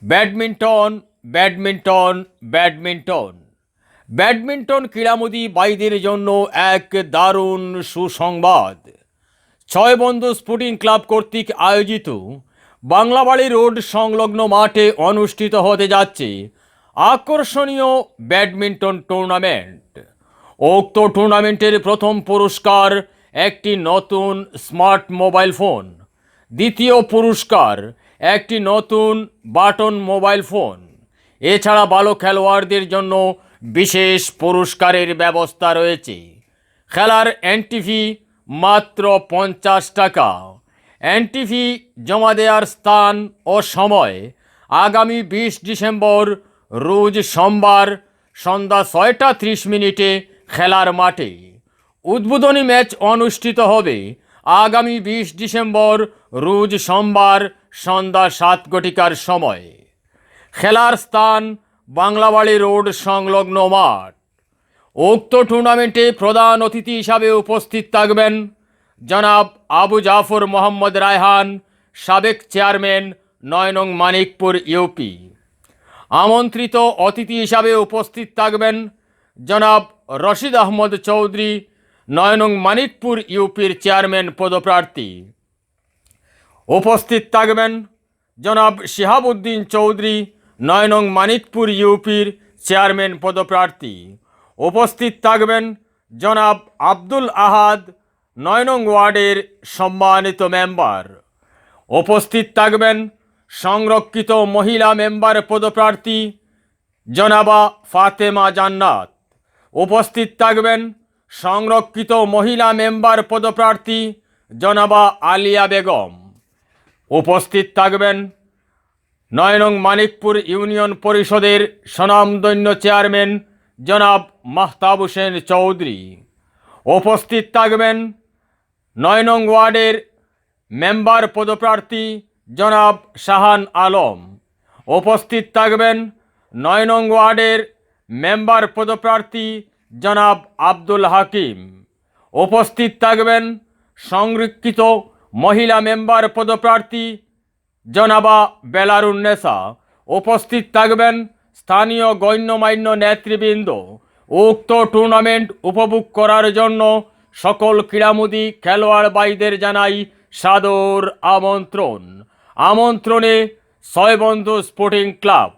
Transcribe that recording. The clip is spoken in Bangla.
ব্যাডমিন্টন ব্যাডমিন্টন ব্যাডমিন্টন ব্যাডমিন্টন ক্রীড়ামোদী বাইদের জন্য এক দারুণ সুসংবাদ। ছয় বন্ধু স্পোর্টিং ক্লাব কর্তৃক আয়োজিত বাংলাবাড়ি রোড সংলগ্ন মাঠে অনুষ্ঠিত হতে যাচ্ছে আকর্ষণীয় ব্যাডমিন্টন টুর্নামেন্ট। উক্ত টুর্নামেন্টের প্রথম পুরস্কার একটি নতুন স্মার্ট মোবাইল ফোন, দ্বিতীয় পুরস্কার একটি নতুন বাটন মোবাইল ফোন। এছাড়া ভালো খেলোয়াড়দের জন্য বিশেষ পুরস্কারের ব্যবস্থা রয়েছে। খেলার এন্ট্রি ফি মাত্র 50 টাকা। এন্ট্রি ফি জমা দেওয়ার স্থান ও সময় আগামী 20 ডিসেম্বর রোজ সোমবার সন্ধ্যা 6টা 30 খেলার মাঠে। উদ্বোধনী ম্যাচ অনুষ্ঠিত হবে আগামী 20 ডিসেম্বর রোজ সোমবার সন্ধ্যা 7 সময়। খেলার স্থান বাংলাবাড়ি রোড সংলগ্ন মাঠ। উক্ত টুর্নামেন্টে প্রধান অতিথি হিসাবে উপস্থিত থাকবেন জনাব আবু জাফর মোহাম্মদ রায়হান, সাবেক চেয়ারম্যান 9 নং মানিকপুর ইউপি। আমন্ত্রিত অতিথি হিসাবে উপস্থিত থাকবেন জনাব রশিদ আহমদ চৌধুরী, 9 নং মানিকপুর ইউপির চেয়ারম্যান পদপ্রার্থী। উপস্থিত থাকবেন জনাব শিহাবউদ্দিন চৌধুরী, 9 নং মানিকপুর ইউপির চেয়ারম্যান পদপ্রার্থী। উপস্থিত থাকবেন জনাব আব্দুল আহাদ, 9 নং ওয়ার্ডের সম্মানিত মেম্বার। উপস্থিত থাকবেন সংরক্ষিত মহিলা মেম্বার পদপ্রার্থী জনাবা ফাতেমা জান্নাত। উপস্থিত থাকবেন সংরক্ষিত মহিলা মেম্বার পদপ্রার্থী জনাবা আলিয়া বেগম। উপস্থিত থাকবেন 9 নং মানিকপুর ইউনিয়ন পরিষদের স্বনামধন্য চেয়ারম্যান জনাব মাহতাব হোসেন চৌধুরী। উপস্থিত থাকবেন 9 নং ওয়ার্ডের মেম্বার পদপ্রার্থী জনাব শাহান আলম। উপস্থিত থাকবেন 9 নং ওয়ার্ডের মেম্বার পদপ্রার্থী জনাব আব্দুল হাকিম। উপস্থিত থাকবেন সংরক্ষিত মহিলা মেম্বার পদপ্রার্থী জনাবা বেলারুন্নেসা। উপস্থিত থাকবেন স্থানীয় গণ্যমান্য নেতৃবৃন্দ। উক্ত টুর্নামেন্ট উপভোগ করার জন্য সকল ক্রীড়ামোদী খেলোয়াড় ভাইদের জানাই সাদর আমন্ত্রণ। আমন্ত্রণে ছয় বন্ধু স্পোর্টিং ক্লাব।